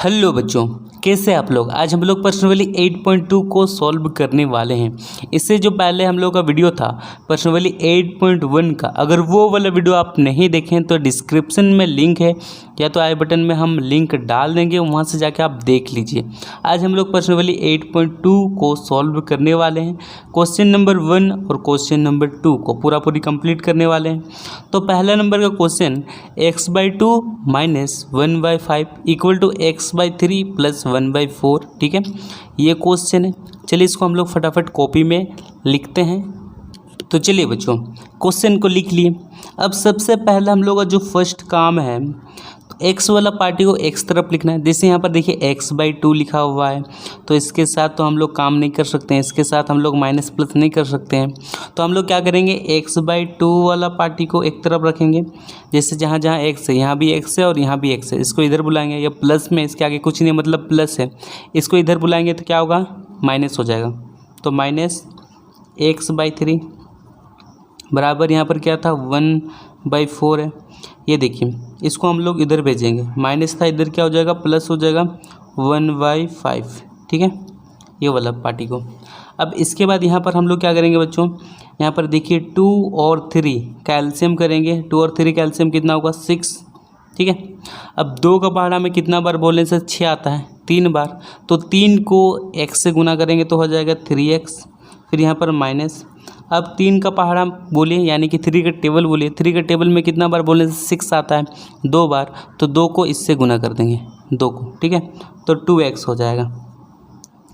Hello बच्चों, कैसे आप लोग। आज हम लोग प्रश्नावली 8.2 को सॉल्व करने वाले हैं। इससे जो पहले हम लोग का वीडियो था प्रश्नावली 8.1 का, अगर वो वाला वीडियो आप नहीं देखें तो डिस्क्रिप्शन में लिंक है या तो आई बटन में हम लिंक डाल देंगे, वहाँ से जाके आप देख लीजिए। आज हम लोग प्रश्नावली 8.2 को सॉल्व करने वाले हैं। क्वेश्चन नंबर 1 और क्वेश्चन नंबर 2 को पूरी कंप्लीट करने वाले हैं। तो पहला नंबर का question x/2 minus 1/5 equal to x/3 plus 1/4। ठीक है, ये क्वेश्चन है। चलिए इसको हम लोग फटाफट कॉपी में लिखते हैं। तो चलिए बच्चों, क्वेश्चन को लिख लिए। अब सबसे पहले हम लोग का जो फर्स्ट काम है, एक्स वाला पार्टी को एक्स तरफ लिखना है। जैसे यहाँ पर देखिए x/2 लिखा हुआ है, तो इसके साथ तो हम लोग काम नहीं कर सकते हैं, इसके साथ हम लोग माइनस प्लस नहीं कर सकते हैं। तो हम लोग क्या करेंगे, x/2 वाला पार्टी को एक तरफ रखेंगे। जैसे जहाँ जहाँ x है यहाँ भी x है और यहाँ भी x है, इसको इधर बुलाएंगे। या प्लस में इसके आगे कुछ नहीं, मतलब प्लस है, इसको इधर बुलाएंगे तो क्या होगा, माइनस हो जाएगा। तो माइनस x/3 बराबर यहाँ पर क्या था, 1/4 है। ये देखिए इसको हम लोग इधर भेजेंगे, माइनस था इधर क्या हो जाएगा, प्लस हो जाएगा 1/5। ठीक है, ये वाला पार्टी को। अब इसके बाद यहाँ पर हम लोग क्या करेंगे बच्चों, यहाँ पर देखिए 2 और 3 कैल्शियम करेंगे। 2 और 3 कैल्शियम कितना होगा, 6। ठीक है, अब 2 का पहाड़ा में कितना बार बोलने से 6 आता है, 3 बार। तो 3 को x से गुना करेंगे तो हो जाएगा 3x, फिर यहाँ पर माइनस। अब 3 का पहाड़ा बोलिए, यानी कि 3 का टेबल बोलिए। 3 का टेबल में कितना बार बोलने से 6 आता है, 2 बार। तो 2 को इससे गुना कर देंगे, 2 को। ठीक है, तो 2x हो जाएगा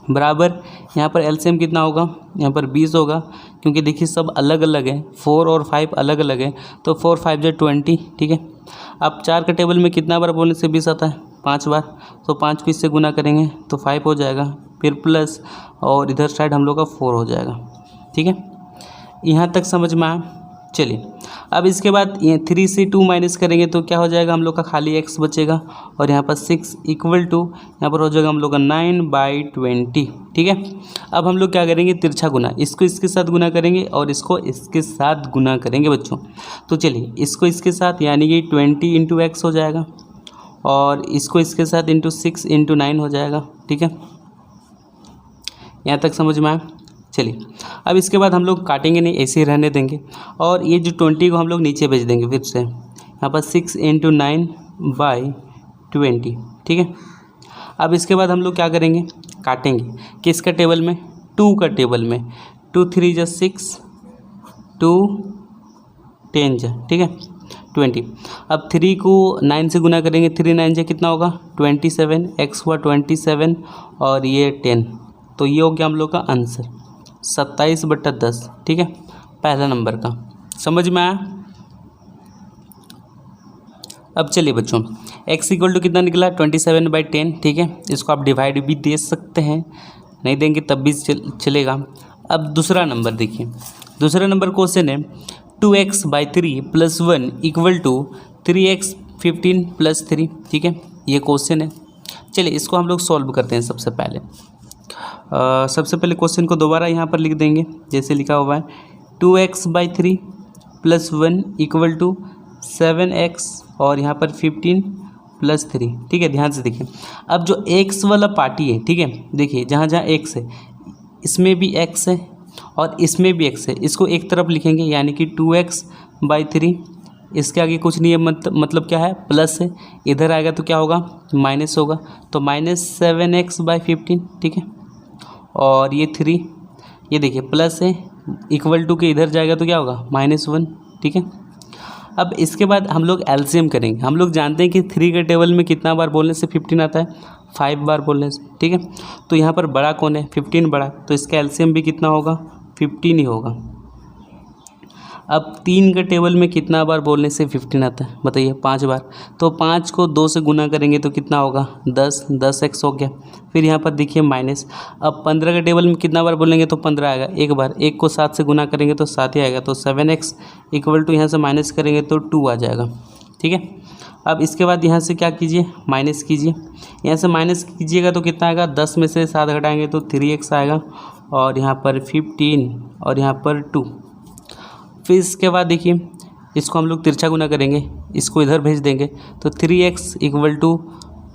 बराबर। यहाँ पर एलसीएम कितना होगा, यहाँ पर 20 होगा, क्योंकि देखिए सब अलग अलग है, 4 और 5 अलग अलग है। तो 4 5 जो 20। ठीक है, अब 4 का टेबल में कितना बार बोलने से 20 आता है, 5 बार। तो 5 को इससे गुना करेंगे तो 5 हो जाएगा, फिर प्लस, और इधर साइड हम लोग का 4 हो जाएगा। ठीक है, यहाँ तक समझ में आया। चलिए अब इसके बाद 3 से 2 माइनस करेंगे तो क्या हो जाएगा, हम लोग का खाली x बचेगा, और यहाँ पर 6 इक्वल टू यहाँ पर हो जाएगा हम लोग का 9/20। ठीक है, अब हम लोग क्या करेंगे, तिरछा गुना, इसको इसके साथ गुना करेंगे और इसको इसके साथ गुना करेंगे बच्चों। तो चलिए इसको इसके साथ, यानी कि 20 × x हो जाएगा, और इसको इसके साथ इंटू 6 × 9 हो जाएगा। ठीक है, यहाँ तक समझ में आया। चलिए अब इसके बाद हम लोग काटेंगे नहीं, ऐसे ही रहने देंगे, और ये जो 20 को हम लोग नीचे भेज देंगे फिर से। यहाँ पर 6 × 9/20। ठीक है, अब इसके बाद हम लोग क्या करेंगे, काटेंगे किसका टेबल में, 2 का टेबल में। 2 3 = 6, 2 10 = ठीक है 20। अब 3 को 9 से गुना करेंगे, 3 9 कितना होगा, 27। x हुआ 27 और ये 10, तो ये हो गया हम लोग का आंसर 27/10। ठीक है, पहला नंबर का समझ में आया। अब चलिए बच्चों, x इक्वल टू कितना निकला, 27/10। ठीक है, इसको आप डिवाइड भी दे सकते हैं, नहीं देंगे तब भी चलेगा। अब दूसरा नंबर देखिए, दूसरा नंबर क्वेश्चन है 2x/3 + 1 इक्वल टू 3x 15 + 3। ठीक है, ये क्वेश्चन है। चलिए इसको हम लोग सॉल्व करते हैं। सबसे पहले क्वेश्चन को दोबारा यहाँ पर लिख देंगे, जैसे लिखा हुआ है 2x/3 + 1 इक्वल टू 7x और यहाँ पर 15 + 3। ठीक है, ध्यान से देखिए। अब जो x वाला पार्टी है, ठीक है, देखिए जहाँ जहाँ x है इसमें भी x है और इसमें भी x है, इसको एक तरफ लिखेंगे, यानी कि 2x/3। इसके आगे कुछ नहीं है, मतलब क्या है, प्लस है। इधर आएगा तो क्या होगा, माइनस होगा, तो -7x/15। ठीक है, और ये 3, ये देखिए प्लस है, इक्वल टू के इधर जाएगा तो क्या होगा, -1। ठीक है, अब इसके बाद हम लोग एलसीएम करेंगे। हम लोग जानते हैं कि 3 के टेबल में कितना बार बोलने से 15 आता है, 5 बार बोलने से। ठीक है, तो यहाँ पर बड़ा कौन है, 15 बड़ा, तो इसका एलसीएम भी कितना होगा, 15 ही होगा। अब 3 के टेबल में कितना बार बोलने से 15 आता है, बताइए, 5 बार। तो 5 को 2 से गुना करेंगे तो कितना होगा, 10x हो गया। फिर यहाँ पर देखिए माइनस। अब 15 के टेबल में कितना बार बोलेंगे तो 15 आएगा, एक बार। 1 को 7 से गुना करेंगे तो 7 ही आएगा, तो 7x इक्वल टू यहाँ से माइनस करेंगे तो 2 आ जाएगा। ठीक है, अब इसके बाद यहाँ से क्या कीजिए, माइनस कीजिए। यहाँ से माइनस कीजिएगा तो कितना आएगा, 10 में से 7 घटाएंगे तो 3x आएगा, और यहाँ पर 15 और यहाँ पर 2। फिर इसके बाद देखिए इसको हम लोग तिरछा गुना करेंगे, इसको इधर भेज देंगे, तो 3x इक्वल टू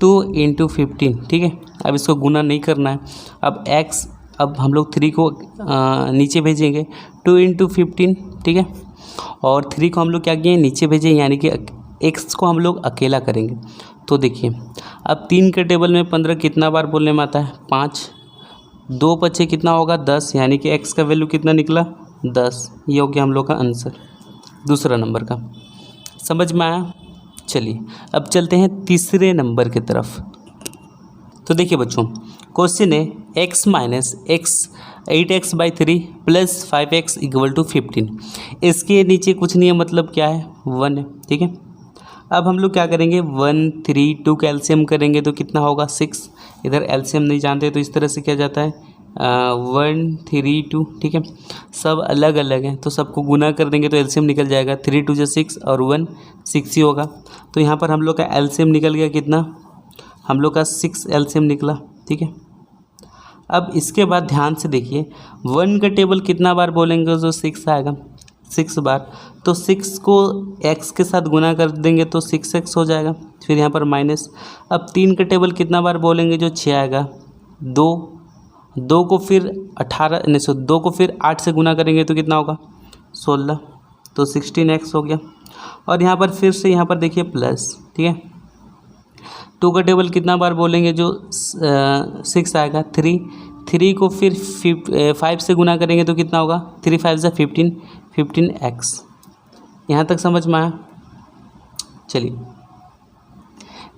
2 इंटू 15, ठीक है। अब इसको गुना नहीं करना है। अब x, अब हम लोग 3 को नीचे भेजेंगे, 2 इंटू 15, ठीक है। और 3 को हम लोग क्या किए, नीचे भेजें, यानी कि x को हम लोग अकेला करेंगे। तो देखिए अब 3 के टेबल में 15 कितना बार बोलने में आता है, 5, 2 बचे कितना होगा 10, यानी कि x का वैल्यू कितना निकला 10। ये हो गया हम लोग का आंसर दूसरा नंबर का। समझ में आया। चलिए अब चलते हैं तीसरे नंबर की तरफ। तो देखिए बच्चों, क्वेश्चन है x minus x 8x/3 plus 5x equal to 15। इसके नीचे कुछ नहीं है, मतलब क्या है 1 है, ठीक है। अब हम लोग क्या करेंगे, 1 3 2 का एलसीएम करेंगे तो कितना होगा 6। इधर एलसीएम नहीं जानते तो इस तरह से क्या जाता है 1 3 2, ठीक है। सब अलग अलग हैं तो सबको गुना कर देंगे तो एलसीएम निकल जाएगा, 3 2 6 और 1 6 ही होगा। तो यहाँ पर हम लोग का एलसीएम निकल गया कितना, हम लोग का 6 एलसीएम निकला, ठीक है। अब इसके बाद ध्यान से देखिए 1 का टेबल कितना बार बोलेंगे जो 6 आएगा, 6 बार। तो 6 को x के साथ गुना कर देंगे तो 6x हो जाएगा, फिर यहाँ पर माइनस। अब 3 का टेबल कितना बार बोलेंगे जो 6 आएगा, 2 को फिर 18 नहीं सो 2 को फिर 8 से गुना करेंगे तो कितना होगा 16, तो 16x हो गया। और यहाँ पर फिर से यहाँ पर देखिए प्लस, ठीक है। 2 का टेबल कितना बार बोलेंगे जो 6 आएगा, 3 को फिर 5 से गुना करेंगे तो कितना होगा 3 5 = 15, 15x। यहाँ तक समझ में आया। चलिए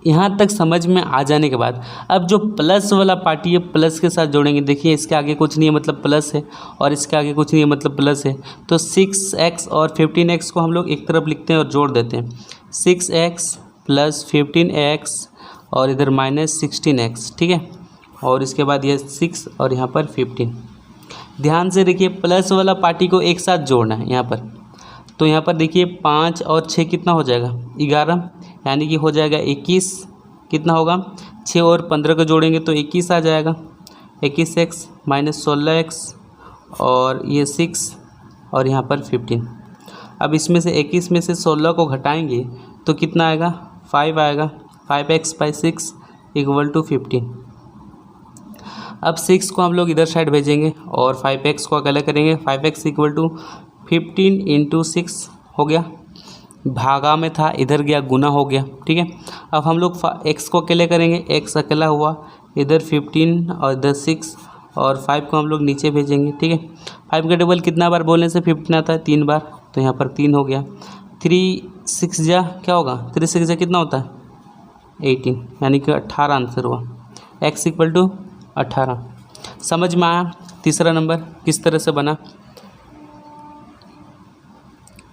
यहाँ तक समझ में आ जाने के बाद अब जो प्लस वाला पार्टी है प्लस के साथ जोड़ेंगे। देखिए इसके आगे कुछ नहीं है मतलब प्लस है, और इसके आगे कुछ नहीं है मतलब प्लस है। तो 6x और 15x को हम लोग एक तरफ लिखते हैं और जोड़ देते हैं, 6x प्लस 15x और इधर माइनस 16x, ठीक है। और इसके बाद ये 6 और यहाँ पर 15। ध्यान से देखिए प्लस वाला पार्टी को एक साथ जोड़ना है यहाँ पर। तो यहाँ पर देखिए 5 और 6 कितना हो जाएगा 11, यानी कि हो जाएगा 21। कितना होगा 6 और 15 को जोड़ेंगे तो 21 आ जाएगा, 21x माइनस 16x और ये 6 और यहाँ पर 15। अब इसमें से 21 में से 16 को घटाएंगे तो कितना आएगा 5 आएगा, 5x/6 इक्वल टू 15। अब 6 को हम लोग इधर साइड भेजेंगे और 5x को अकेला करेंगे, 5x इक्वल टू 15 इंटू 6 हो गया, भागा में था इधर गया गुना हो गया, ठीक है। अब हम लोग x को अकेले करेंगे, x अकेला हुआ, इधर 15 और इधर 6 और 5 को हम लोग नीचे भेजेंगे, ठीक है। 5 का टेबल कितना बार बोलने से 15 आता है 3 बार, तो यहाँ पर 3 हो गया। 3 6 जा क्या होगा 3 6 जा कितना होता है 18, यानी कि 18 आंसर हुआ, x इक्वल टू 18। समझ में आया तीसरा नंबर किस तरह से बना।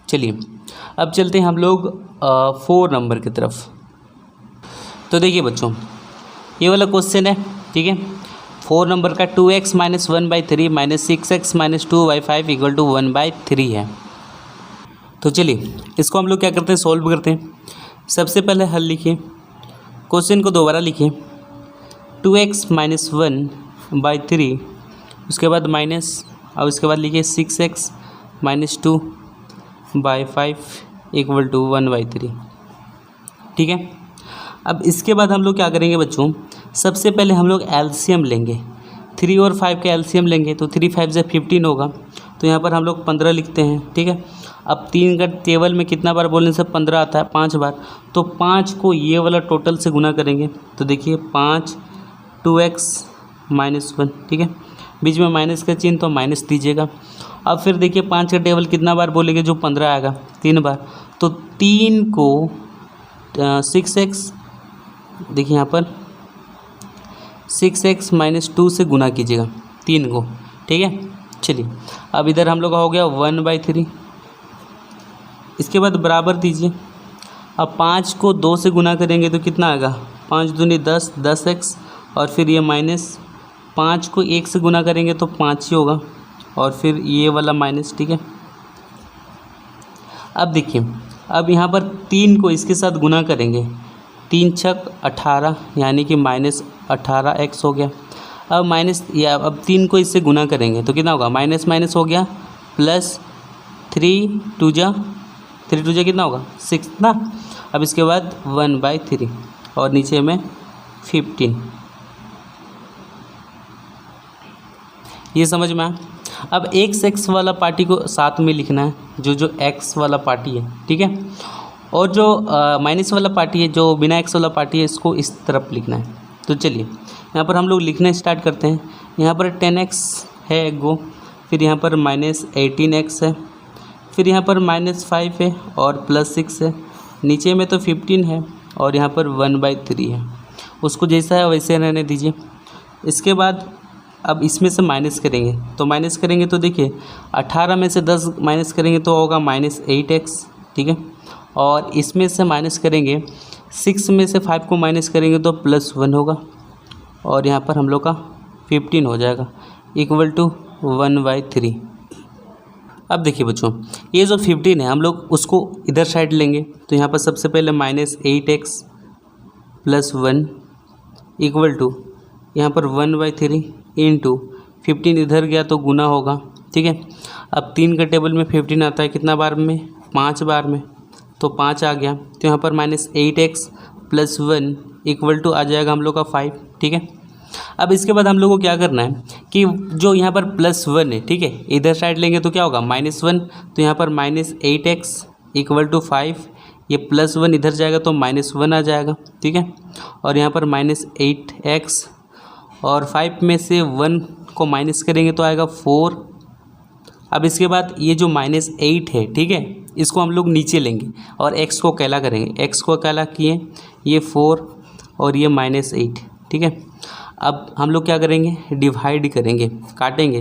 चलिए अब चलते हैं हम लोग 4 नंबर की तरफ। तो देखिए बच्चों ये वाला क्वेश्चन है, ठीक है। 4 नंबर का 2x minus 1/3 minus 6x minus 2/5 equal to 1/3 है। तो चलिए इसको हम लोग क्या करते हैं सॉल्व करते हैं। सबसे पहले हल लिखिए, क्वेश्चन को दोबारा लिखिए, 2x माइनस 1/3, उसके बाद माइनस और उसके बाद लिखिए 6x माइनस 2/5 इक्वल टू 1/3, ठीक है। अब इसके बाद हम लोग क्या करेंगे बच्चों, सबसे पहले हम लोग एलसीएम लेंगे, 3 और 5 का एलसीएम लेंगे तो 3 5 = 15 होगा, तो यहाँ पर हम लोग 15 लिखते हैं, ठीक है। अब 3 का टेबल में कितना बार बोलने से 15 आता है 5 बार, तो 5 को ये वाला टोटल से गुना करेंगे तो देखिए 5 2x माइनस 1, ठीक है। बीच में माइनस का चिन्ह तो माइनस दीजिएगा। अब फिर देखिए 5 का टेबल कितना बार बोलेंगे जो 15 आएगा 3 बार, तो 3 को 6x, देखिए यहाँ पर 6x माइनस 2 से गुना कीजिएगा 3 को, ठीक है। चलिए अब इधर हम लोग का हो गया 1/3, इसके बाद बराबर दीजिए। अब 5 को 2 से गुना करेंगे तो कितना आएगा 5 दूनी 10, 10x और फिर ये माइनस 5 को 1 से गुना करेंगे तो 5 ही होगा और फिर ये वाला माइनस, ठीक है। अब देखिए अब यहाँ पर 3 को इसके साथ गुना करेंगे, 3 छक 18 यानी कि माइनस 18x हो गया। अब माइनस या अब 3 को इससे गुना करेंगे तो कितना होगा माइनस माइनस हो गया प्लस 3 2 जा कितना होगा 6 ना। अब इसके बाद 1/3 और नीचे में 15। ये समझ में आया। अब x वाला पार्टी को साथ में लिखना है, जो x वाला पार्टी है, ठीक है। और जो माइनस वाला पार्टी है, जो बिना x वाला पार्टी है, इसको इस तरफ लिखना है। तो चलिए यहाँ पर हम लोग लिखना स्टार्ट करते हैं। यहाँ पर 10x है एक गो, फिर यहाँ पर -18x है, फिर यहाँ पर -5 है और +6 है, नीचे में तो 15 है और यहाँ पर 1/3 है। उसको जैसा है वैसे रहने दीजिए। इसके बाद अब इसमें से माइनस करेंगे, तो माइनस करेंगे तो देखिए 18 में से 10 माइनस करेंगे तो होगा -8x, ठीक है। और इसमें से माइनस करेंगे 6 में से 5 को माइनस करेंगे तो +1 होगा और यहाँ पर हम लोग का 15 हो जाएगा इक्वल टू 1/3। अब देखिए बच्चों, ये जो 15 है हम लोग उसको इधर साइड लेंगे। तो यहाँ पर सबसे पहले -8x + 1 इक्वल टू यहाँ पर 1/3 इंटू 15 इधर गया तो गुना होगा, ठीक है। अब 3 का टेबल में 15 आता है कितना बार में, 5 बार में, तो 5 आ गया। तो यहाँ पर -8x + 1 इक्वल टू आ जाएगा हम लोग का 5, ठीक है। अब इसके बाद हम लोग को क्या करना है कि जो यहाँ पर +1 है, ठीक है, इधर साइड लेंगे तो क्या होगा -1, तो यहाँ पर -8x इक्वल टू 5, ये +1 इधर जाएगा तो -1 आ जाएगा, ठीक है। और यहाँ पर -8x और 5 में से 1 को माइनस करेंगे तो आएगा 4। अब इसके बाद ये जो -8 है, ठीक है, इसको हम लोग नीचे लेंगे और x को कैला करेंगे। x को कैला किए, ये 4 और ये -8, ठीक है। अब हम लोग क्या करेंगे, डिवाइड करेंगे, काटेंगे।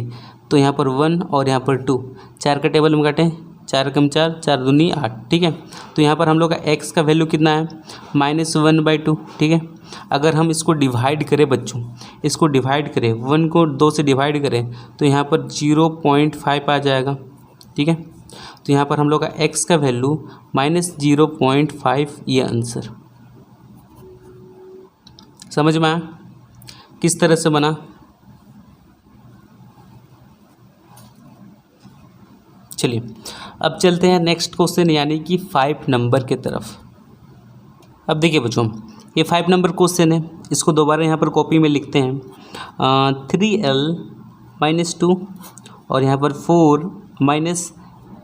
तो यहाँ पर 1 और यहाँ पर 2, 4 का टेबल में काटें, 4 कम 4, 4 दूनी 8, ठीक है। तो यहाँ पर हम लोग का x का वैल्यू कितना है, -1/2, ठीक है। अगर हम इसको डिवाइड करें बच्चों, इसको डिवाइड करें, 1 को 2 से डिवाइड करें तो यहाँ पर 0.5 आ जाएगा, ठीक है। तो यहाँ पर हम लोग का x का वैल्यू -0.5, ये आंसर। समझ में आया किस तरह से बना। चलिए अब चलते हैं नेक्स्ट क्वेश्चन यानी कि 5 नंबर के तरफ। अब देखिए बच्चों, ये 5 नंबर क्वेश्चन है, इसको दोबारा यहाँ पर कॉपी में लिखते हैं। 3l - 2 और यहाँ पर 4 -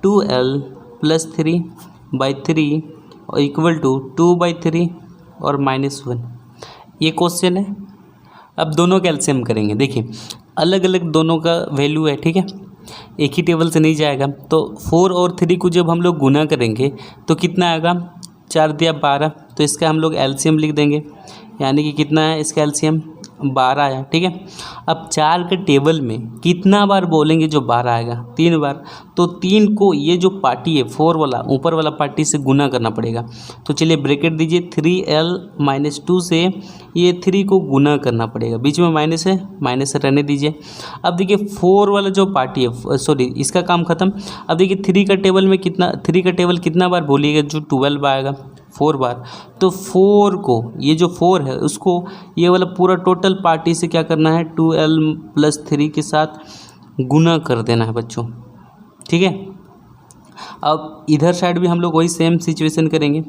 2l + 3/3 और इक्वल टू 2/3 और -1, ये क्वेश्चन है। अब दोनों का एलसीएम करेंगे। देखिए अलग अलग दोनों का वैल्यू है, ठीक है, एक ही टेबल से नहीं जाएगा। तो 4 और 3 को जब हम लोग गुना करेंगे तो कितना आएगा, 4 दिया 12, तो इसका हम लोग एलसीएम लिख देंगे, यानी कि कितना है इसका एलसीएम 12 आया, ठीक है। अब 4 के टेबल में कितना बार बोलेंगे जो 12 आएगा, 3 बार। तो 3 को ये जो पार्टी है 4 वाला ऊपर वाला पार्टी से गुना करना पड़ेगा। तो चलिए ब्रैकेट दीजिए, 3l - 2 से ये 3 को गुना करना पड़ेगा, बीच में माइनस है, माइनस रहने दीजिए। अब देखिए 4 वाला जो पार्टी है, सॉरी इसका काम ख़त्म। अब देखिए 3 का टेबल कितना बार बोलिएगा, जो 12 आएगा 4 बार। तो 4 को, ये जो 4 है उसको ये वाला पूरा टोटल पार्टी से क्या करना है, 2l + 3 के साथ गुना कर देना है बच्चों, ठीक है। अब इधर साइड भी हम लोग वही सेम सिचुएशन करेंगे,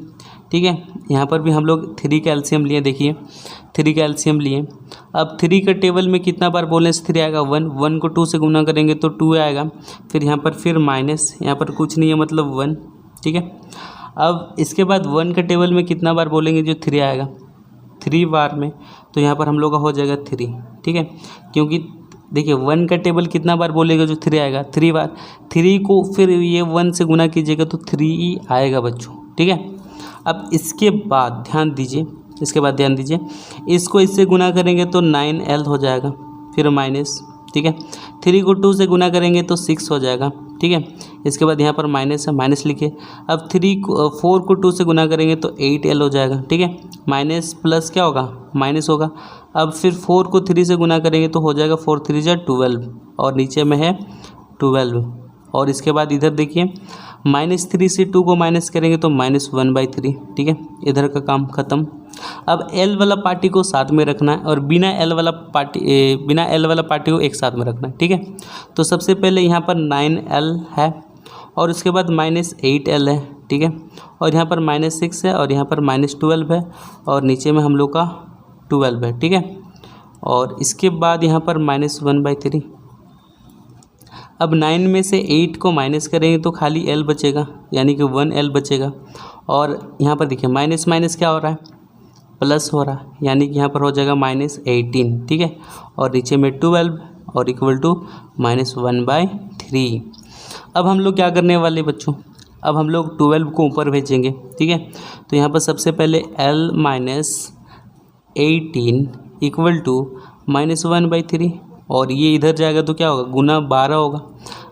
ठीक है। यहाँ पर भी हम लोग 3 का एलसीएम लिए, देखिए 3 का एलसीएम लिए। अब 3 का टेबल में कितना बार बोलने से 3 आएगा, 1 को 2 से गुना करेंगे तो 2 आएगा, फिर यहाँ पर फिर माइनस, यहाँ पर कुछ नहीं है मतलब 1, ठीक है। अब इसके बाद 1 के टेबल में कितना बार बोलेंगे जो 3 आएगा, 3 बार में, तो यहाँ पर हम लोग का हो जाएगा 3, ठीक है। क्योंकि देखिए 1 का टेबल कितना बार बोलेगा जो 3 आएगा, 3 बार। 3 को फिर ये 1 से गुना कीजिएगा तो 3 ही आएगा बच्चों, ठीक है। अब इसके बाद ध्यान दीजिए, इसको इससे गुना करेंगे तो 9l हो जाएगा, फिर माइनस, ठीक है। 3 को 2 से गुना करेंगे तो 6 हो जाएगा, ठीक है। इसके बाद यहाँ पर माइनस है, माइनस लिखे। अब 4 को 2 से गुना करेंगे तो 8l हो जाएगा, ठीक है। माइनस प्लस क्या होगा, माइनस होगा। अब फिर 4 को 3 से गुना करेंगे तो हो जाएगा 4 3 जा 12 और नीचे में है 12। और इसके बाद इधर देखिए -3 से 2 को माइनस करेंगे तो -1/3, ठीक है। इधर का काम ख़त्म। अब L वाला पार्टी को साथ में रखना है और बिना L वाला पार्टी को एक साथ में रखना है, ठीक है। तो सबसे पहले यहाँ पर 9l है और उसके बाद -8l है, ठीक है। और यहाँ पर -6 है और यहाँ पर -12 है और नीचे में हम लोग का 12 है, ठीक है। और इसके बाद यहाँ पर -1/3। अब 9 में से 8 को माइनस करेंगे तो खाली l बचेगा, यानी कि 1l बचेगा। और यहाँ पर देखिए माइनस माइनस क्या हो रहा है, प्लस हो रहा है, यानी कि यहाँ पर हो जाएगा -18, ठीक है। और नीचे में 12 और इक्वल टू -1/3। अब हम लोग क्या करने वाले बच्चों, अब हम लोग 12 को ऊपर भेजेंगे, ठीक है। तो यहाँ पर सबसे पहले l - 18 इक्वल टू -1/3, और ये इधर जाएगा तो क्या होगा, गुना 12 होगा।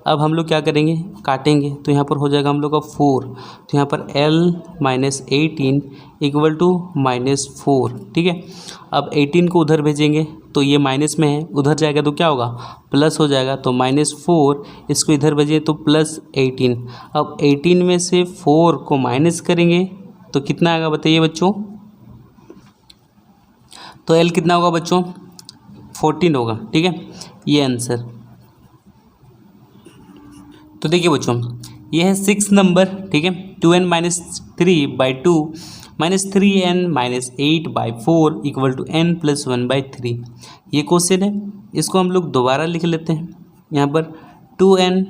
अब हम लोग क्या करेंगे, काटेंगे, तो यहाँ पर हो जाएगा हम लोग का 4। तो यहाँ पर l - 18 इक्वल टू -4, ठीक है। अब 18 को उधर भेजेंगे तो ये माइनस में है, उधर जाएगा तो क्या होगा, प्लस हो जाएगा। तो -4 इसको इधर भेजें तो +18। अब 18 में से 4 को माइनस करेंगे तो कितना आएगा बताइए बच्चों। तो l कितना होगा बच्चों, 14 होगा, ठीक है, ये आंसर। तो देखिए बच्चों ये है 6 नंबर, ठीक है। 2n - 3/2 -3n - 8/4 equal to n + 1/3। ये क्वेश्चन है, इसको हम लोग दोबारा लिख लेते हैं। यहाँ पर 2n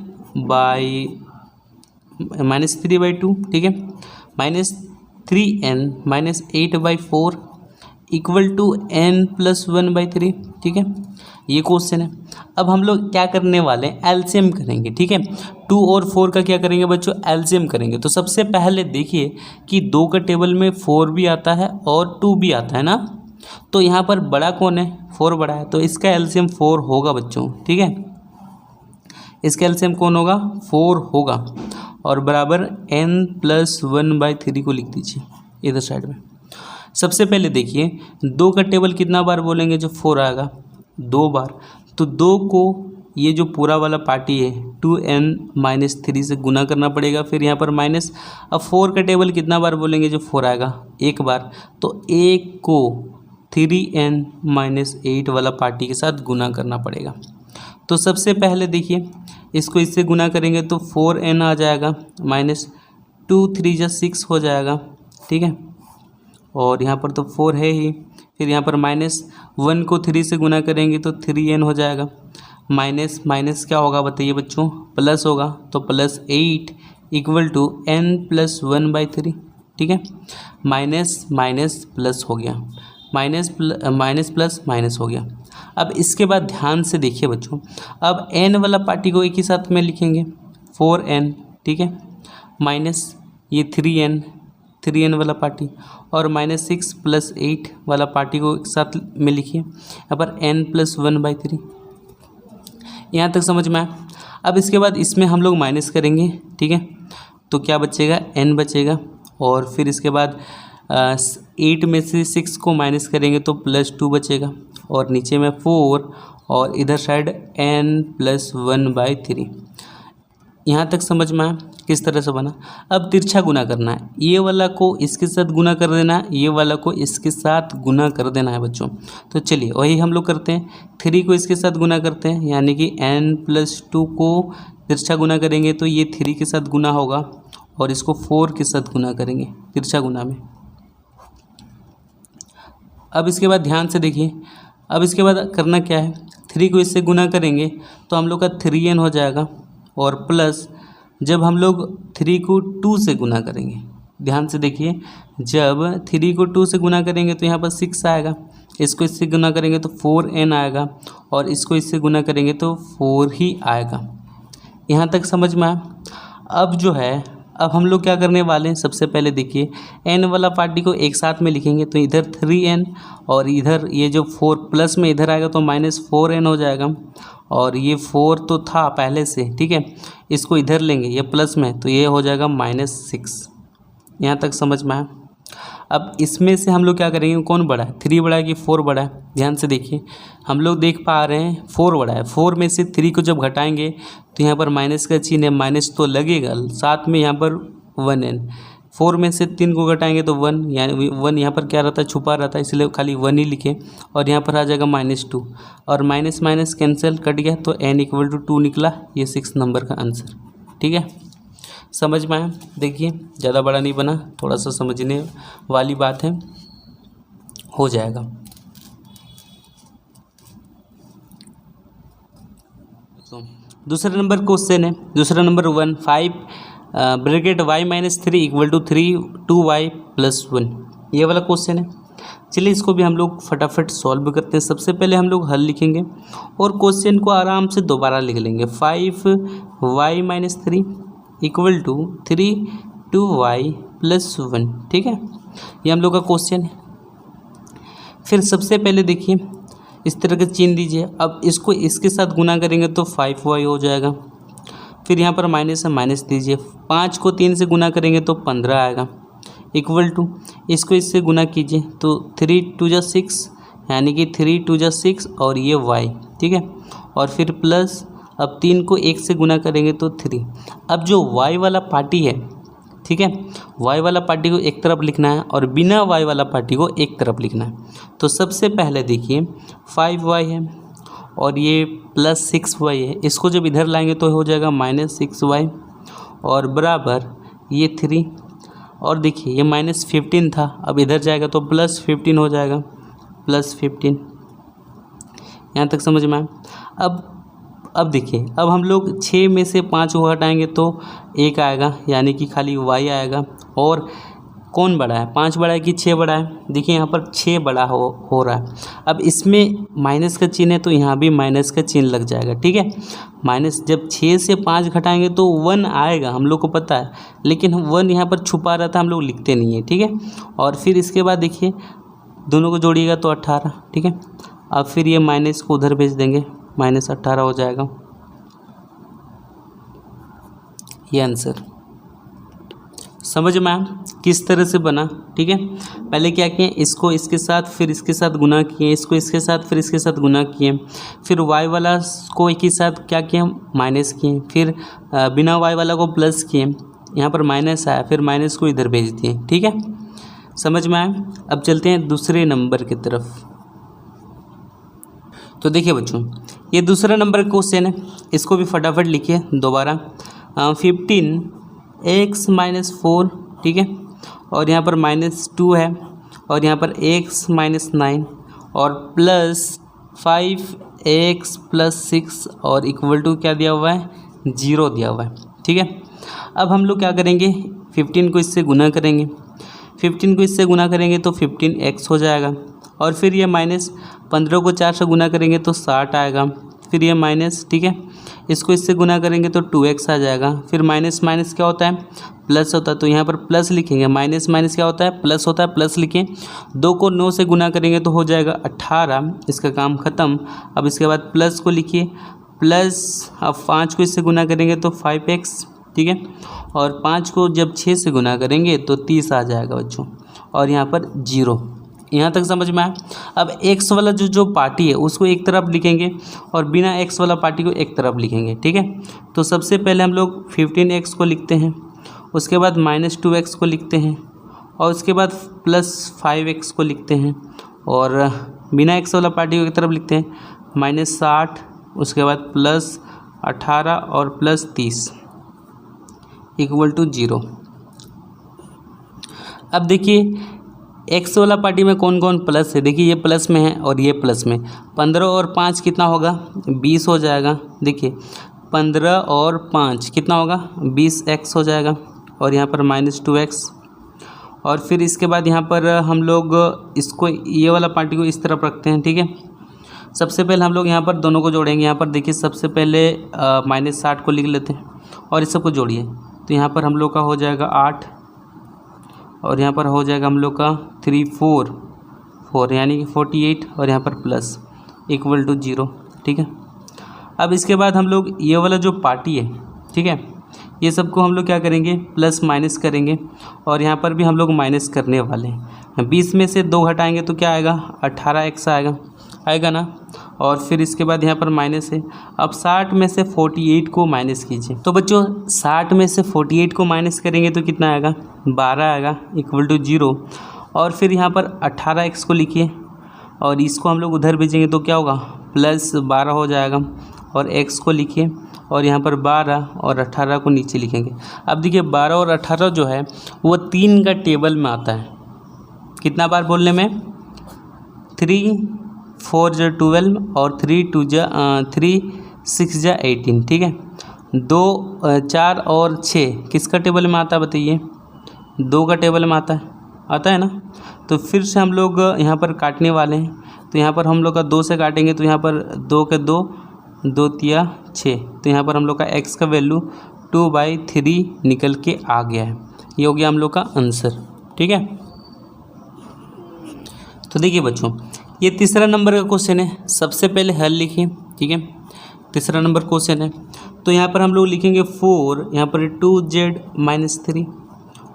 -3/2, ठीक है, -3n - 8/4 इक्वल टू n + 1/3, ठीक है, ये क्वेश्चन है। अब हम लोग क्या करने वाले हैं, एलसीएम करेंगे, ठीक है। 2 और 4 का क्या करेंगे बच्चों, एलसीएम करेंगे। तो सबसे पहले देखिए कि 2 का टेबल में 4 भी आता है और 2 भी आता है ना। तो यहाँ पर बड़ा कौन है, 4 बड़ा है, तो इसका एलसीएम 4 होगा बच्चों, ठीक है। इसका एलसीएम कौन होगा, 4 होगा। और बराबर n + 1/3 को लिख दीजिए इधर साइड में। सबसे पहले देखिए 2 का टेबल कितना बार बोलेंगे, जो 4 आएगा 2 बार। तो 2 को ये जो पूरा वाला पार्टी है 2n - 3 से गुना करना पड़ेगा, फिर यहाँ पर माइनस। अब 4 का टेबल कितना बार बोलेंगे, जो 4 आएगा 1 बार। तो 1 को 3n - 8 वाला पार्टी के साथ गुना करना पड़ेगा। तो सबसे पहले देखिए इसको इससे गुना करेंगे तो 4n आ जाएगा, -2 3 + 6 हो जाएगा, ठीक है। और यहाँ पर तो 4 है ही, फिर यहाँ पर -1 को 3 से गुना करेंगे तो 3n हो जाएगा। माइनस माइनस क्या होगा बताइए बच्चों, प्लस होगा, तो +8 इक्वल टू n + 1/3, ठीक है। माइनस माइनस प्लस हो गया, माइनस प्लस माइनस हो गया। अब इसके बाद ध्यान से देखिए बच्चों, अब n वाला पार्टी को एक ही साथ में लिखेंगे 4n, ठीक है, माइनस ये 3n वाला पार्टी, और -6 + 8 वाला पार्टी को एक साथ में लिखिए, यहाँ पर n + 1/3। यहाँ तक समझ में आया। अब इसके बाद इसमें हम लोग माइनस करेंगे, ठीक है, तो क्या बचेगा, n बचेगा। और फिर इसके बाद 8 में से 6 को माइनस करेंगे तो +2 बचेगा, और नीचे में 4, और इधर साइड n + 1/3। यहाँ तक समझ में आया किस तरह से बना। अब तिरछा गुना करना है, ये वाला को इसके साथ गुना कर देना है, ये वाला को इसके साथ गुना कर देना है बच्चों। तो चलिए वही हम लोग करते हैं, 3 को इसके साथ गुना करते हैं, यानी कि n + 2 को तिरछा गुना करेंगे तो ये 3 के साथ गुना होगा, और इसको 4 के साथ गुना करेंगे तिरछा गुना में। अब इसके बाद ध्यान से देखिए, अब इसके बाद करना क्या है, 3 को इससे गुना करेंगे तो हम लोग का 3n हो जाएगा, और प्लस जब हम लोग 3 को 2 से गुना करेंगे, ध्यान से देखिए, जब 3 को 2 से गुना करेंगे तो यहाँ पर 6 आएगा, इसको इससे गुना करेंगे तो 4n आएगा, और इसको इससे गुना करेंगे तो 4 ही आएगा। यहाँ तक समझ में आया। अब जो है, अब हम लोग क्या करने वाले हैं, सबसे पहले देखिए n वाला पार्टी को एक साथ में लिखेंगे तो इधर 3n, और इधर ये जो 4 प्लस में इधर आएगा तो -4n हो जाएगा, और ये 4 तो था पहले से, ठीक है, इसको इधर लेंगे ये प्लस में, तो ये हो जाएगा -6। यहाँ तक समझ में आया। अब इसमें से हम लोग क्या करेंगे, कौन बड़ा है, 3 बड़ा है कि 4 बड़ा है। ध्यान से देखिए, हम लोग देख पा रहे हैं 4 बड़ा है। 4 में से 3 को जब घटाएंगे तो यहाँ पर माइनस का चिन्ह है, माइनस तो लगेगा, साथ में यहाँ पर 1n। 4 में से 3 को घटाएंगे तो 1, यानी 1 यहाँ पर क्या रहता है, छुपा रहता है, इसलिए खाली 1 ही लिखे, और यहाँ पर आ जाएगा -2, और माइनस माइनस कैंसिल कट गया तो n = 2 निकला। ये 6 नंबर का आंसर, ठीक है, समझ में आया। देखिए ज़्यादा बड़ा नहीं बना, थोड़ा सा समझने वाली बात है, हो जाएगा। तो दूसरा नंबर क्वेश्चन है, दूसरा number 1 5 bracket y-3 equal to 3 2y + 1, ये वाला क्वेश्चन है। चलिए इसको भी हम लोग फटाफट सॉल्व करते हैं। सबसे पहले हम लोग हल लिखेंगे और क्वेश्चन को आराम से दोबारा लिख लेंगे। 5y-3 इक्वल टू 3 2y + 1, ठीक है, ये हम लोग का क्वेश्चन है। फिर सबसे पहले देखिए इस तरह के चिन्ह दीजिए। अब इसको इसके साथ गुना करेंगे तो 5y हो जाएगा। फिर यहाँ पर माइनस है, माइनस दीजिए। 5 को 3 से गुना करेंगे तो 15 आएगा, इक्वल टू इसको इससे गुना कीजिए तो 3 2 जा 6, यानी कि 3 2 जा 6 और ये y, ठीक है, और फिर प्लस अब 3 को 1 से गुना करेंगे तो 3। अब जो y वाला पार्टी है, ठीक है, y वाला पार्टी को एक तरफ लिखना है और बिना y वाला पार्टी को एक तरफ लिखना है। तो सबसे पहले देखिए 5y है और ये प्लस 6y है, इसको जब इधर लाएंगे तो हो जाएगा -6y और बराबर ये 3, और देखिए ये -15 था, अब इधर जाएगा तो +15 हो जाएगा, +15। यहाँ तक समझ में आया। अब देखिए अब हम लोग 6 में से 5 को हटाएंगे तो 1 आएगा, यानी कि खाली y आएगा। और कौन बड़ा है, 5 बड़ा है कि 6 बड़ा है? देखिए यहाँ पर 6 बड़ा हो रहा है। अब इसमें माइनस का चिन्ह है तो यहाँ भी माइनस का चिन्ह लग जाएगा, ठीक है। माइनस जब 6 से 5 घटाएंगे तो 1 आएगा, हम लोग को पता है, लेकिन 1 यहाँ पर छुपा रहता है, हम लोग लिखते नहीं है, ठीक है। और फिर इसके बाद देखिए दोनों को जोड़िएगा तो 18, ठीक है। अब फिर ये माइनस को उधर भेज देंगे, -18 हो जाएगा, ये आंसर। समझ में आया किस तरह से बना, ठीक है। पहले क्या किए, इसको इसके साथ फिर इसके साथ गुना किए, इसको इसके साथ फिर इसके साथ गुना किए, फिर y वाला को एक ही साथ क्या किए, माइनस किए, फिर बिना y वाला को प्लस किए, यहाँ पर माइनस आया, फिर माइनस को इधर भेज दिए, ठीक है। समझ में आया। अब चलते हैं दूसरे नंबर की तरफ। तो देखिए बच्चों ये दूसरा नंबर क्वेश्चन है, इसको भी फटाफट लिखिए दोबारा। 15x - 4, ठीक है, और यहाँ पर -2 है और यहाँ पर x - 9 और प्लस 5x + 6 और इक्वल टू क्या दिया हुआ है, 0 दिया हुआ है, ठीक है। अब हम लोग क्या करेंगे, 15 को इससे गुना करेंगे, 15 को इससे गुना करेंगे तो 15x हो जाएगा, और फिर ये -15 को 4 से गुना करेंगे तो 60 आएगा, फिर ये माइनस, ठीक है, इसको इससे गुना करेंगे तो 2x आ जाएगा, फिर माइनस माइनस क्या होता है, प्लस होता है, तो यहाँ पर प्लस लिखेंगे, माइनस माइनस क्या होता है, प्लस होता है, प्लस लिखें। 2 को 9 से गुना करेंगे तो हो जाएगा 18, इसका काम ख़त्म। अब इसके बाद प्लस को लिखिए, प्लस अब 5 को इससे गुना करेंगे तो 5x, ठीक है, और 5 को जब 6 से गुना करेंगे तो 30 आ जाएगा बच्चों, और यहाँ पर 0। यहाँ तक समझ में आया। अब x वाला जो पार्टी है उसको एक तरफ लिखेंगे और बिना x वाला पार्टी को एक तरफ लिखेंगे, ठीक है। तो सबसे पहले हम लोग 15x को लिखते हैं, उसके बाद -2x को लिखते हैं, और उसके बाद +5x को लिखते हैं, और बिना x वाला पार्टी को एक तरफ लिखते हैं, -60, उसके बाद +18 और +30 इक्वल टू 0। अब देखिए एक्स वाला पार्टी में कौन कौन प्लस है, देखिए ये प्लस में है और ये प्लस में। 15 और 5 कितना होगा, 20 हो जाएगा। देखिए 15 और 5 कितना होगा, 20x हो जाएगा, और यहाँ पर -2x। और फिर इसके बाद यहाँ पर हम लोग इसको ये वाला पार्टी को इस तरफ रखते हैं, ठीक है। सबसे पहले हम लोग यहाँ पर दोनों को जोड़ेंगे। यहाँ पर देखिए सबसे पहले -60 को लिख लेते हैं और इस सब को जोड़िए, तो यहाँ पर हम लोग का हो जाएगा 8, और यहाँ पर हो जाएगा हम लोग का 3 4 4 यानी कि 48, और यहाँ पर प्लस इक्वल टू 0, ठीक है। अब इसके बाद हम लोग ये वाला जो पार्टी है, ठीक है, ये सबको हम लोग क्या करेंगे, प्लस माइनस करेंगे, और यहाँ पर भी हम लोग माइनस करने वाले हैं। 20 में से 2 घटाएंगे तो क्या आएगा, 18x आएगा ना, और फिर इसके बाद यहाँ पर माइनस है। अब 60 में से 48 को माइनस कीजिए, तो बच्चों 60 में से 48 को माइनस करेंगे तो कितना आएगा, 12 आएगा, इक्वल टू 0। और फिर यहाँ पर 18x को लिखिए और इसको हम लोग उधर भेजेंगे तो क्या होगा, +12 हो जाएगा, और x को लिखिए और यहाँ पर 12 और 18 को नीचे लिखेंगे। अब देखिए 12 और 18 जो है वो 3 का टेबल में आता है। कितना बार बोलने में, 3 4 × 12 और 3 3 6 जा 18, ठीक है। 2 4 और 6 किसका टेबल में आता है बताइए? 2 का टेबल में आता है ना। तो फिर से हम लोग यहाँ पर काटने वाले हैं। तो यहाँ पर हम लोग का 2 से काटेंगे तो यहाँ पर 2 के 2, 2 तिया 6, तो यहाँ पर हम लोग का x का वैल्यू 2/3 निकल के आ गया है। ये हो गया हम लोग का आंसर, ठीक है। तो देखिए बच्चों, ये तीसरा नंबर का क्वेश्चन है। सबसे पहले हल लिखिए, ठीक है। तीसरा नंबर क्वेश्चन है तो यहाँ पर हम लोग लिखेंगे 4, यहाँ पर 2z - 3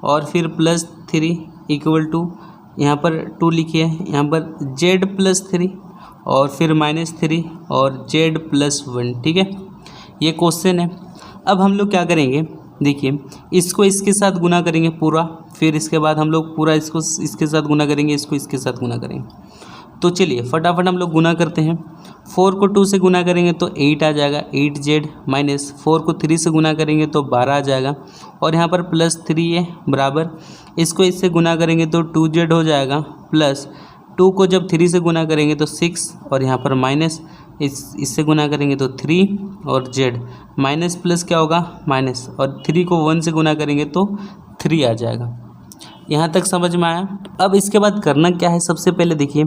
और फिर +3 = यहाँ पर 2 लिखिए, यहाँ पर z + 3 और फिर -3 और z+1, ठीक है। ये क्वेश्चन है। अब हम लोग क्या करेंगे, देखिए इसको इसके साथ गुना करेंगे पूरा, फिर इसके बाद हम लोग पूरा इसको इसके साथ गुना करेंगे, इसको इसके साथ गुना करेंगे। तो चलिए फटाफट हम लोग गुना करते हैं। 4 को 2 से गुना करेंगे तो 8 आ जाएगा, 8z -4 को 3 से गुना करेंगे तो 12 आ जाएगा और यहाँ पर +3 है बराबर, इसको इससे गुना करेंगे तो 2z हो जाएगा, प्लस 2 को जब 3 से गुना करेंगे तो 6 और यहाँ पर माइनस इससे गुना करेंगे तो 3 और z माइनस प्लस क्या होगा माइनस, और 3 को 1 से गुना करेंगे तो 3 आ जाएगा। यहाँ तक समझ में आया। अब इसके बाद करना क्या है, सबसे पहले देखिए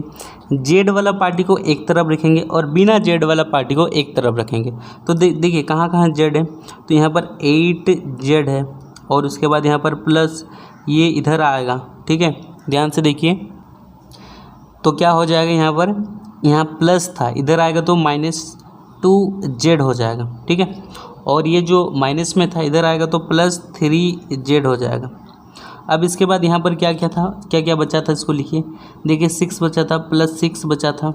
जेड वाला पार्टी को एक तरफ रखेंगे और बिना जेड वाला पार्टी को एक तरफ रखेंगे। तो देखिए कहाँ कहाँ जेड है, तो यहाँ पर 8z है और उसके बाद यहाँ पर प्लस ये इधर आएगा, ठीक है। ध्यान से देखिए तो क्या हो जाएगा, यहाँ प्लस था इधर आएगा तो -2z हो जाएगा, ठीक है। और ये जो माइनस में था इधर आएगा तो +3z हो जाएगा। अब इसके बाद यहाँ पर क्या क्या बचा था, इसको लिखिए। देखिए 6 बचा था, +6 बचा था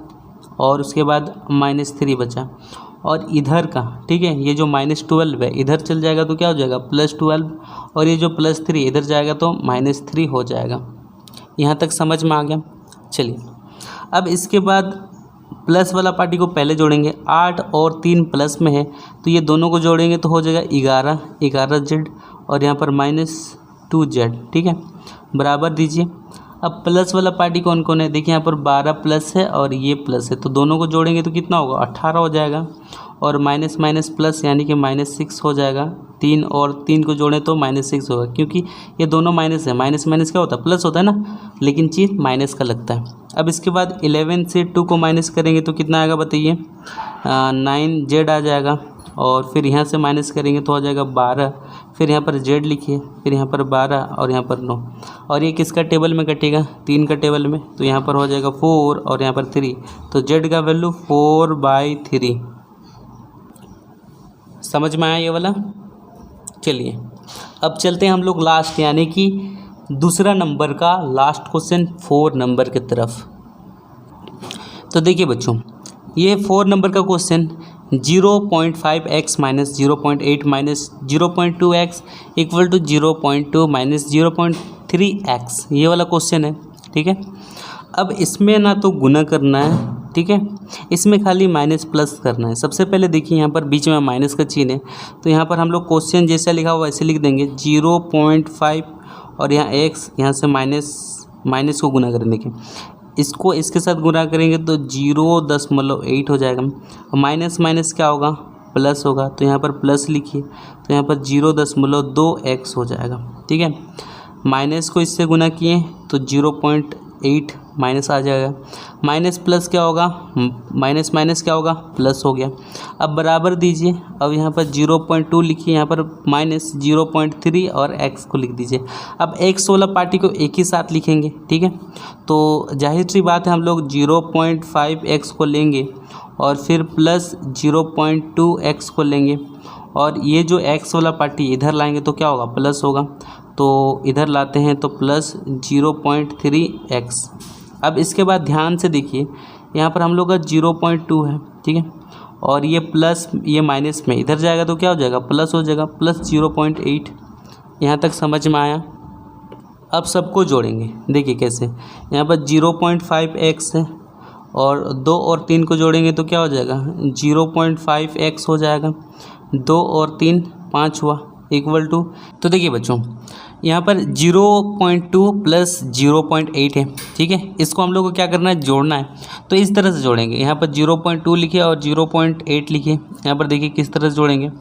और उसके बाद -3 बचा और इधर का, ठीक है, ये जो -12 है इधर चल जाएगा तो क्या हो जाएगा +12 और ये जो +3 इधर जाएगा तो -3 हो जाएगा। यहाँ तक समझ में आ गया। चलिए अब इसके बाद प्लस वाला पार्टी को पहले जोड़ेंगे। 8 और 3 प्लस में है तो ये दोनों को जोड़ेंगे तो हो जाएगा 11z और यहाँ पर -2z, ठीक है, बराबर दीजिए। अब प्लस वाला पार्टी कौन कौन है, देखिए यहाँ पर 12 प्लस है और ये प्लस है तो दोनों को जोड़ेंगे तो कितना होगा 18 हो जाएगा और माइनस माइनस प्लस यानी कि -6 हो जाएगा। 3 और 3 को जोड़ें तो -6 होगा, क्योंकि ये दोनों माइनस है, माइनस माइनस क्या होता है प्लस होता है ना, लेकिन चीज़ माइनस का लगता है। अब इसके बाद 11 से 2 को माइनस करेंगे तो कितना आएगा बताइए, 9z आ जाएगा और फिर यहाँ से माइनस करेंगे तो हो जाएगा 12, फिर यहाँ पर z लिखिए, फिर यहाँ पर 12 और यहाँ पर 9 और ये किसका टेबल में कटेगा 3 का टेबल में, तो यहाँ पर हो जाएगा 4 और यहाँ पर 3, तो z का वैल्यू 4/3। समझ में आया ये वाला। चलिए अब चलते हैं हम लोग लास्ट यानी कि दूसरा नंबर का लास्ट क्वेश्चन 4 नंबर की तरफ। तो देखिए बच्चों ये 4 नंबर का क्वेश्चन 0.5x - 0.8 - 0.2x = 0.2 - 0.3x, ये वाला क्वेश्चन है, ठीक है। अब इसमें ना तो गुना करना है, ठीक है, इसमें खाली माइनस प्लस करना है। सबसे पहले देखिए यहाँ पर बीच में माइनस का चिन्ह है तो यहाँ पर हम लोग क्वेश्चन जैसा लिखा हुआ वैसे लिख देंगे 0.5 और यहाँ x, यहाँ से माइनस को गुना करेंगे, देखिए इसको इसके साथ गुना करेंगे तो 0.8 हो जाएगा। माइनस माइनस क्या होगा प्लस होगा, तो यहाँ पर प्लस लिखिए, तो यहाँ पर 0.2x हो जाएगा, ठीक है। माइनस को इससे गुना किए तो 0.8 माइनस आ जाएगा, माइनस प्लस क्या होगा माइनस माइनस क्या होगा प्लस हो गया। अब बराबर दीजिए, अब यहाँ पर 0.2 लिखिए, यहाँ पर -0.3 और x को लिख दीजिए। अब x वाला पार्टी को एक ही साथ लिखेंगे, ठीक है। तो जाहिर सी बात है हम लोग 0.5x को लेंगे और फिर प्लस 0.2x को लेंगे और ये जो x वाला पार्टी इधर लाएंगे तो क्या होगा प्लस होगा, तो इधर लाते हैं तो प्लस 0.3x। अब इसके बाद ध्यान से देखिए यहाँ पर हम लोग का 0.2 है, ठीक है, और ये प्लस ये माइनस में इधर जाएगा तो क्या हो जाएगा प्लस हो जाएगा, प्लस 0.8। यहाँ तक समझ में आया। अब सबको जोड़ेंगे, देखिए कैसे, यहाँ पर 0.5x है और 2 और 3 को जोड़ेंगे तो क्या हो जाएगा 0.5x हो जाएगा, 2 और 3 5 हुआ = तो देखिए बच्चों यहाँ पर 0.2 प्लस 0.8 है, ठीक है। इसको हम लोग को क्या करना है, जोड़ना है। तो इस तरह से जोड़ेंगे, यहाँ पर 0.2 लिखिए और 0.8 लिखिए। यहाँ पर देखिए किस तरह से जोड़ेंगे,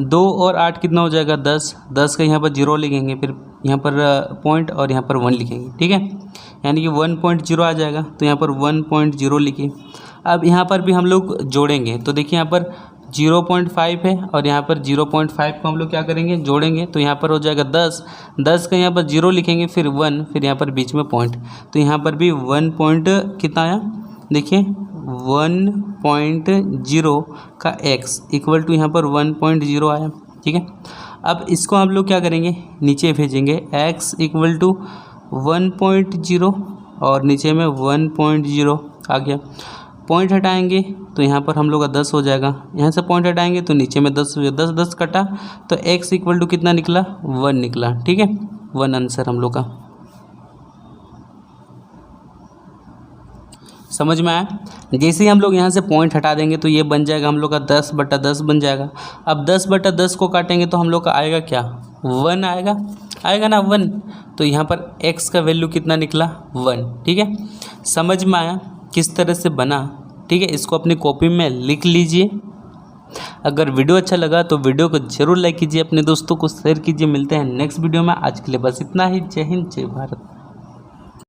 2 और 8 कितना हो जाएगा, 10। 10 का यहाँ पर 0 लिखेंगे, फिर यहाँ पर पॉइंट और यहाँ पर 1 लिखेंगे, ठीक है। यानी कि 1.0 आ जाएगा, तो यहाँ पर 1.0 लिखिए। अब यहाँ पर भी हम लोग जोड़ेंगे, तो देखिए यहाँ पर 0.5 है और यहाँ पर 0.5 को हम लोग क्या करेंगे, जोड़ेंगे। तो यहाँ पर हो जाएगा 10। 10 का यहाँ पर 0 लिखेंगे, फिर 1, फिर यहाँ पर बीच में पॉइंट। तो यहाँ पर भी 1 पॉइंट कितना आया, देखिए 1.0 का x इक्वल टू यहाँ पर 1.0 आया, ठीक है। अब इसको हम लोग क्या करेंगे, नीचे भेजेंगे, x इक्वल टू 1.0 और नीचे में 1.0 आ गया। पॉइंट हटाएंगे तो यहाँ पर हम लोग का 10 हो जाएगा, यहाँ से पॉइंट हटाएंगे तो नीचे में 10 हो जाएगा। 10 10 कटा तो x इक्वल टू कितना निकला, 1 निकला, ठीक है। 1 आंसर हम लोग का। समझ में आया। जैसे ही हम लोग यहाँ से पॉइंट हटा देंगे तो ये बन जाएगा हम लोग का 10/10 बन जाएगा। अब 10/10 को काटेंगे तो हम लोग का आएगा क्या, 1 आएगा, आएगा ना 1। तो यहाँ पर x का वैल्यू कितना निकला, 1, ठीक है। समझ में आया किस तरह से बना, ठीक है। इसको अपनी कॉपी में लिख लीजिए। अगर वीडियो अच्छा लगा तो वीडियो को जरूर लाइक कीजिए, अपने दोस्तों को शेयर कीजिए। मिलते हैं नेक्स्ट वीडियो में, आज के लिए बस इतना ही। जय हिंद, जय भारत।